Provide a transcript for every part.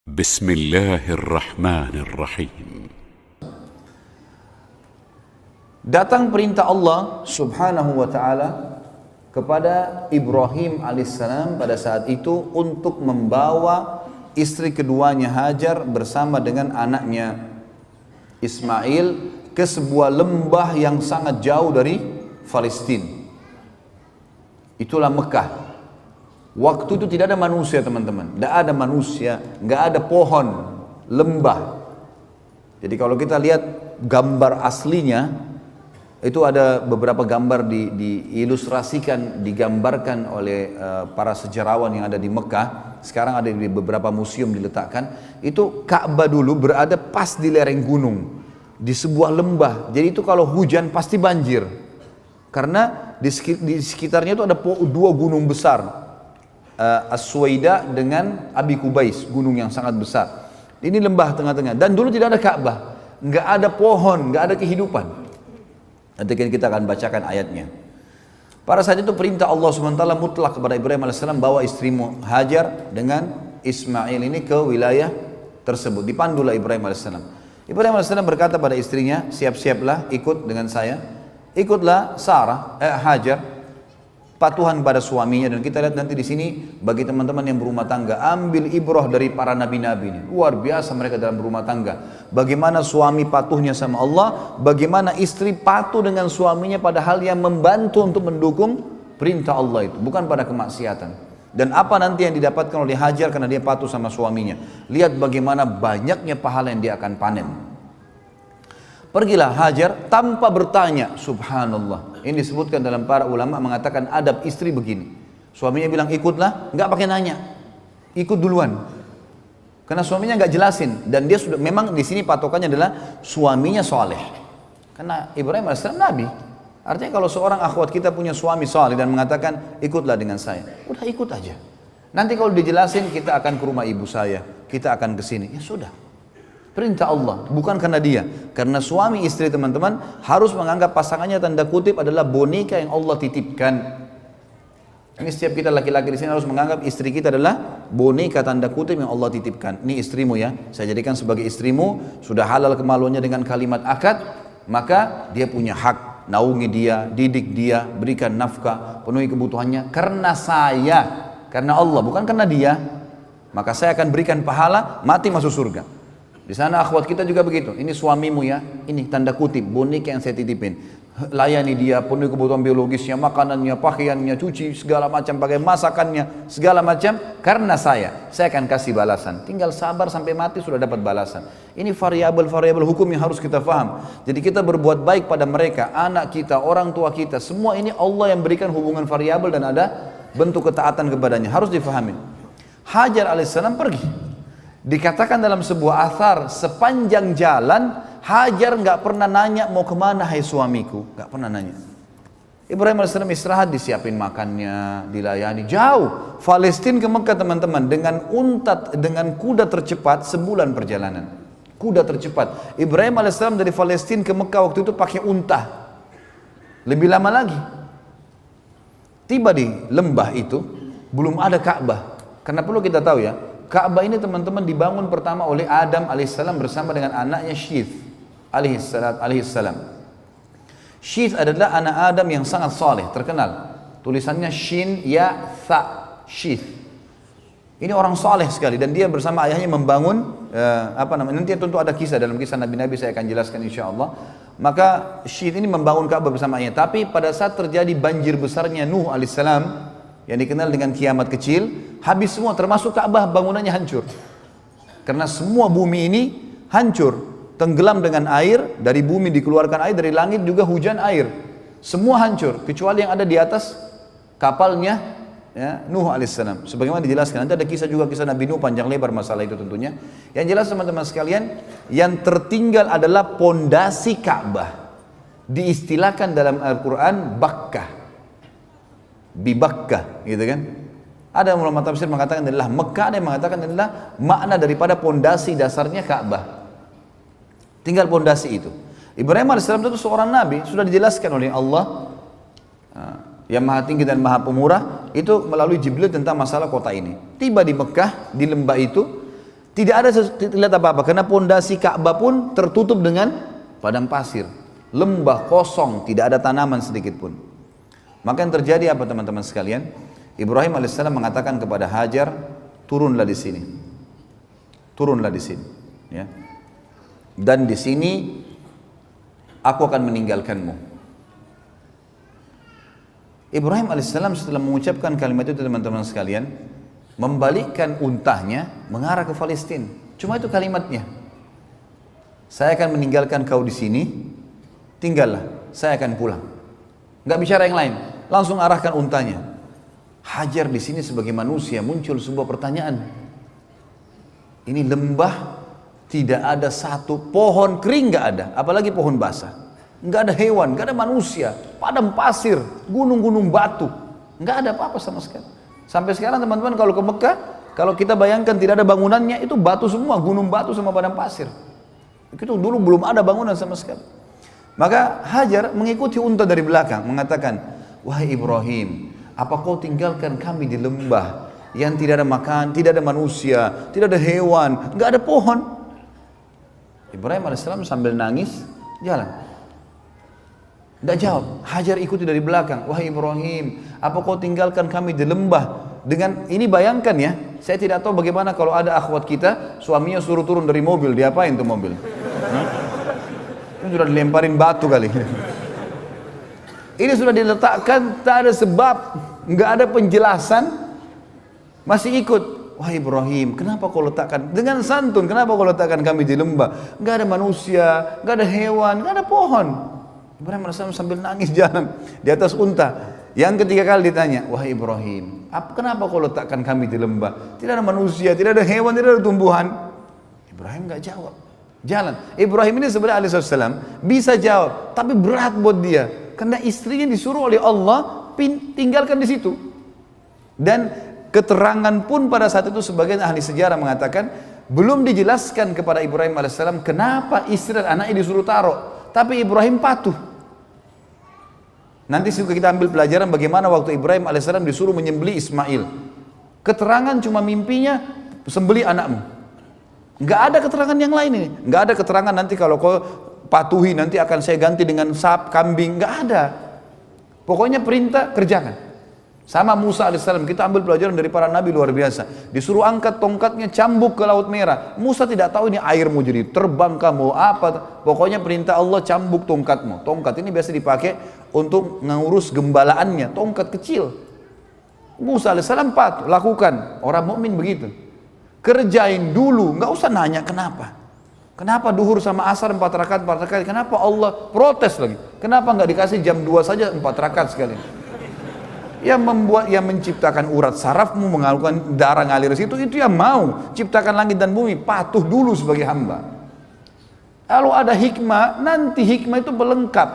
بسم الله الرحمن الرحيم. Datang perintah Allah subhanahu wa ta'ala kepada Ibrahim alaihissalam pada saat itu untuk membawa istri keduanya Hajar bersama dengan anaknya Ismail ke sebuah lembah yang sangat jauh dari Palestina. Itulah Mekah. Waktu itu tidak ada manusia, teman-teman. Tidak ada manusia, nggak ada pohon, lembah. Jadi kalau kita lihat gambar aslinya, itu ada beberapa gambar diilustrasikan, digambarkan oleh para sejarawan yang ada di Mekah. Sekarang ada di beberapa museum diletakkan. Itu Ka'bah dulu berada pas di lereng gunung, di sebuah lembah. Jadi itu kalau hujan pasti banjir, karena di sekitarnya itu ada dua gunung besar, As-Suwaida dengan Abi Kubais, gunung yang sangat besar. Ini lembah tengah-tengah, dan dulu tidak ada Ka'bah, nggak ada pohon, nggak ada kehidupan. Nanti kita akan bacakan ayatnya. Pada saat itu perintah Allah SWT mutlak kepada Ibrahim AS, bawa istrimu Hajar dengan Ismail ini ke wilayah tersebut. Dipandulah Ibrahim AS. Ibrahim AS berkata pada istrinya, siap-siaplah ikut dengan saya. Ikutlah Hajar, patuhan pada suaminya. Dan kita lihat nanti di sini bagi teman-teman yang berumah tangga, ambil ibrah dari para nabi-nabi ini. Luar biasa mereka dalam berumah tangga. Bagaimana suami patuhnya sama Allah, bagaimana istri patuh dengan suaminya pada hal yang membantu untuk mendukung perintah Allah itu, bukan pada kemaksiatan. Dan apa nanti yang didapatkan oleh Hajar karena dia patuh sama suaminya. Lihat bagaimana banyaknya pahala yang dia akan panen. Pergilah Hajar tanpa bertanya, subhanallah. Ini disebutkan dalam para ulama mengatakan adab istri begini. Suaminya bilang ikutlah, nggak pakai nanya, ikut duluan. Karena suaminya nggak jelasin, dan dia sudah, memang di sini patokannya adalah suaminya soleh. Karena Ibrahim AS Nabi. Artinya kalau seorang akhwat kita punya suami soleh dan mengatakan ikutlah dengan saya, udah ikut aja. Nanti kalau dijelasin kita akan ke rumah ibu saya, kita akan ke sini, ya sudah. Perintah Allah, bukan karena dia. Karena suami istri, teman-teman, harus menganggap pasangannya tanda kutip adalah boneka yang Allah titipkan. Ini setiap kita laki-laki di sini harus menganggap istri kita adalah boneka tanda kutip yang Allah titipkan. Ini istrimu ya, saya jadikan sebagai istrimu, sudah halal kemaluannya dengan kalimat akad, maka dia punya hak, naungi dia, didik dia, berikan nafkah, penuhi kebutuhannya. Karena saya, karena Allah, bukan karena dia, maka saya akan berikan pahala, mati masuk surga. Di sana akhwat kita juga begitu. Ini suamimu ya, ini tanda kutip boneka yang saya titipin. Layani dia, penuhi kebutuhan biologisnya, makanannya, pakaiannya, cuci segala macam, pakai masakannya, segala macam. Karena saya akan kasih balasan. Tinggal sabar sampai mati sudah dapat balasan. Ini variabel-variabel hukum yang harus kita paham. Jadi kita berbuat baik pada mereka, anak kita, orang tua kita, semua ini Allah yang berikan hubungan variabel dan ada bentuk ketaatan kepadanya. Harus difahami. Hajar alaihissalam pergi. Dikatakan dalam sebuah athar, sepanjang jalan Hajar nggak pernah nanya mau kemana hai suamiku, nggak pernah nanya. Ibrahim AS istirahat, disiapin makannya, dilayani. Jauh, Palestina ke Mekah, teman-teman, dengan dengan kuda tercepat sebulan perjalanan. Kuda tercepat. Ibrahim AS dari Palestina ke Mekah waktu itu pakai unta. Lebih lama lagi. Tiba di lembah itu, belum ada Ka'bah. Karena perlu kita tahu ya, Ka'bah ini, teman-teman, dibangun pertama oleh Adam alaihissalam bersama dengan anaknya Syith alaihissalam. Syith adalah anak Adam yang sangat saleh, terkenal. Tulisannya Shin Ya Tha, Syith. Ini orang saleh sekali, dan dia bersama ayahnya membangun nanti tentu ada kisah dalam kisah Nabi-Nabi, saya akan jelaskan insyaallah. Maka Syith ini membangun Ka'bah bersama ayahnya. Tapi pada saat terjadi banjir besarnya Nuh alaihissalam, yang dikenal dengan kiamat kecil, habis semua, termasuk Ka'bah bangunannya hancur. Karena semua bumi ini hancur, tenggelam dengan air, dari bumi dikeluarkan air, dari langit juga hujan air. Semua hancur, kecuali yang ada di atas kapalnya ya, Nuh alaihissalam. Sebagaimana dijelaskan, nanti ada kisah juga, kisah Nabi Nuh, panjang lebar masalah itu tentunya. Yang jelas teman-teman sekalian, yang tertinggal adalah pondasi Ka'bah. Diistilahkan dalam Al-Quran Bakkah, Bibakkah, gitu kan? Ada ulama tafsir mengatakan adalah Mekah, ada yang mengatakan adalah makna daripada pondasi dasarnya Ka'bah. Tinggal pondasi itu. Ibrahim AS itu seorang nabi, sudah dijelaskan oleh Allah yang maha tinggi dan maha pemurah itu melalui Jibril tentang masalah kota ini. Tiba di Mekah, di lembah itu, Tidak ada lihat apa-apa, karena pondasi Ka'bah pun tertutup dengan padang pasir, lembah kosong, tidak ada tanaman sedikit pun. Maka yang terjadi apa teman-teman sekalian? Ibrahim alaihissalam mengatakan kepada Hajar, turunlah di sini, turunlah di sini, ya. Dan di sini aku akan meninggalkanmu. Ibrahim alaihissalam setelah mengucapkan kalimat itu teman-teman sekalian, membalikkan untahnya mengarah ke Palestina. Cuma itu kalimatnya. Saya akan meninggalkan kau di sini, tinggallah, saya akan pulang. Enggak bicara yang lain, langsung arahkan untahnya. Hajar di sini sebagai manusia muncul sebuah pertanyaan. Ini lembah, tidak ada satu pohon kering, nggak ada, apalagi pohon basah. Nggak ada hewan, nggak ada manusia, padang pasir, gunung-gunung batu, nggak ada apa-apa sama sekali. Sampai sekarang teman-teman kalau ke Mekah, kalau kita bayangkan tidak ada bangunannya, itu batu semua, gunung batu sama padang pasir. Itu dulu belum ada bangunan sama sekali. Maka Hajar mengikuti unta dari belakang, mengatakan, wahai Ibrahim, apa kau tinggalkan kami di lembah yang tidak ada makan, tidak ada manusia, tidak ada hewan, nggak ada pohon? Ibrahim alaihissalam sambil nangis jalan, nggak jawab. Hajar ikuti dari belakang, wahai Ibrahim, apa kau tinggalkan kami di lembah? Dengan ini bayangkan ya, saya tidak tahu bagaimana kalau ada akhwat kita, suaminya suruh turun dari mobil, diapain tuh mobil? Ini sudah dilemparin batu kali. Ini sudah diletakkan, tak ada sebab, nggak ada penjelasan, masih ikut. Wahai Ibrahim, kenapa kau letakkan dengan santun? Kenapa kau letakkan kami di lembah? Nggak ada manusia, nggak ada hewan, nggak ada pohon. Ibrahim AS sambil nangis jalan di atas unta. Yang ketiga kali ditanya, wahai Ibrahim, kenapa kau letakkan kami di lembah? Tidak ada manusia, tidak ada hewan, tidak ada tumbuhan. Ibrahim nggak jawab. Jalan. Ibrahim ini sebenarnya alaihissalam bisa jawab, tapi berat buat dia. Karena istrinya disuruh oleh Allah tinggalkan di situ. Dan keterangan pun pada saat itu sebagian ahli sejarah mengatakan belum dijelaskan kepada Ibrahim alaihissalam kenapa istri dan anaknya disuruh taruh, tapi Ibrahim patuh. Nanti kita ambil pelajaran bagaimana waktu Ibrahim alaihissalam disuruh menyembelih Ismail. Keterangan cuma mimpinya sembelih anakmu. Nggak ada keterangan yang lain ini. Nggak ada keterangan nanti kalau kau patuhi nanti akan saya ganti dengan kambing. Nggak ada. Pokoknya perintah kerjakan. Sama Musa alaihissalam, kita ambil pelajaran dari para nabi luar biasa. Disuruh angkat tongkatnya, cambuk ke Laut Merah. Musa tidak tahu ini air mau jadi terbang kamu apa. Pokoknya perintah Allah, cambuk tongkatmu. Tongkat ini biasa dipakai untuk mengurus gembalaannya, tongkat kecil. Musa alaihissalam patuh, lakukan. Orang mukmin begitu. Kerjain dulu, nggak usah nanya kenapa. Kenapa duhur sama asar 4 rakaat, kenapa Allah protes lagi? Kenapa nggak dikasih jam 2 saja 4 rakaat sekali? Yang membuat, yang menciptakan urat sarafmu, mengalirkan darah ngalir situ, itu yang mau ciptakan langit dan bumi, patuh dulu sebagai hamba. Kalau ada hikmah, nanti hikmah itu pelengkap.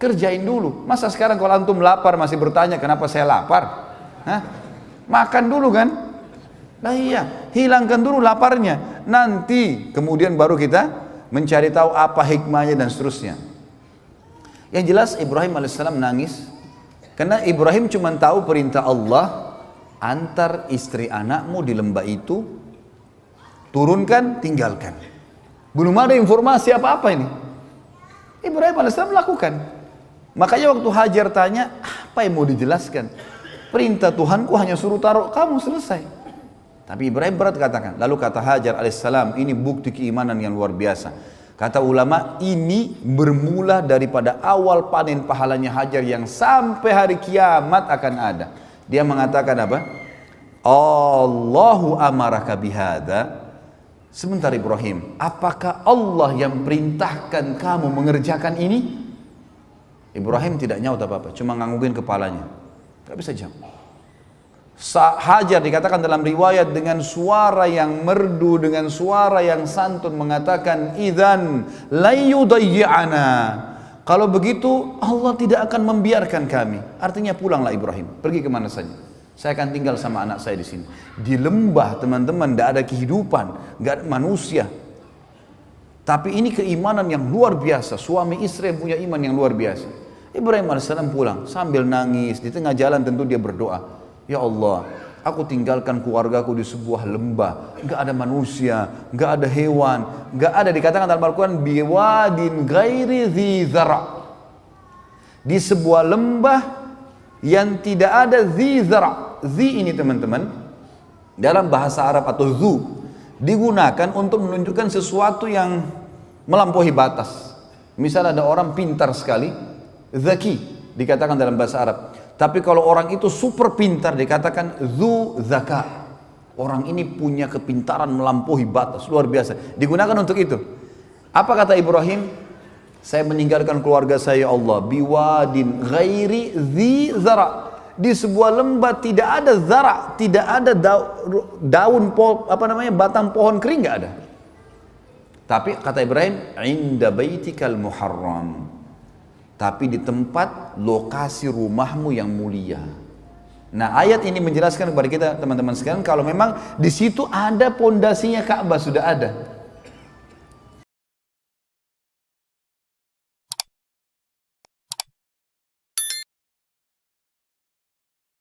Kerjain dulu. Masa sekarang kalau antum lapar masih bertanya kenapa saya lapar? Hah? Makan dulu kan? Nah iya, hilangkan dulu laparnya. Nanti kemudian baru kita mencari tahu apa hikmahnya dan seterusnya. Yang jelas Ibrahim alaihissalam nangis karena Ibrahim cuma tahu perintah Allah, antar istri anakmu di lembah itu, turunkan, tinggalkan. Belum ada informasi apa-apa ini. Ibrahim alaihissalam lakukan. Makanya waktu Hajar tanya, apa yang mau dijelaskan? Perintah Tuhanku hanya suruh taruh kamu, selesai. Tapi Ibrahim berat katakan. Lalu kata Hajar alaihissalam, ini bukti keimanan yang luar biasa. Kata ulama, ini bermula daripada awal panen pahalanya Hajar yang sampai hari kiamat akan ada. Dia mengatakan apa? Allahu amaraka bihada. Sebentar Ibrahim, apakah Allah yang perintahkan kamu mengerjakan ini? Ibrahim tidak nyaut apa-apa, cuma nganggungin kepalanya. Gak bisa jawab. Hajar dikatakan dalam riwayat dengan suara yang merdu, dengan suara yang santun mengatakan, idzan la yudayyi'ana. Kalau begitu Allah tidak akan membiarkan kami. Artinya pulanglah Ibrahim, pergi kemana saja. Saya akan tinggal sama anak saya di sini. Di lembah teman-teman, tidak ada kehidupan, tidak ada manusia. Tapi ini keimanan yang luar biasa. Suami istri yang punya iman yang luar biasa. Ibrahim AS pulang sambil nangis. Di tengah jalan tentu dia berdoa, ya Allah, Aku tinggalkan keluargaku di sebuah lembah, nggak ada manusia, nggak ada hewan, nggak ada, dikatakan dalam Al-Quran biwadin ghairi dzi zara', di sebuah lembah yang tidak ada dzi zara'. Dzi ini teman-teman dalam bahasa Arab atau zu digunakan untuk menunjukkan sesuatu yang melampaui batas. Misal ada orang pintar sekali, zaki dikatakan dalam bahasa Arab. Tapi kalau orang itu super pintar dikatakan zu zaka. Orang ini punya kepintaran melampaui batas, luar biasa. Digunakan untuk itu. Apa kata Ibrahim? Saya meninggalkan keluarga saya, Allah, biwadin ghairi dzi zara'. Di sebuah lembah tidak ada zara', tidak ada daun batang pohon kering, nggak ada. Tapi kata Ibrahim, inda baitikal muharram. Tapi di tempat lokasi rumahmu yang mulia. Nah, ayat ini menjelaskan kepada kita teman-teman sekalian kalau memang di situ ada pondasinya Ka'bah sudah ada.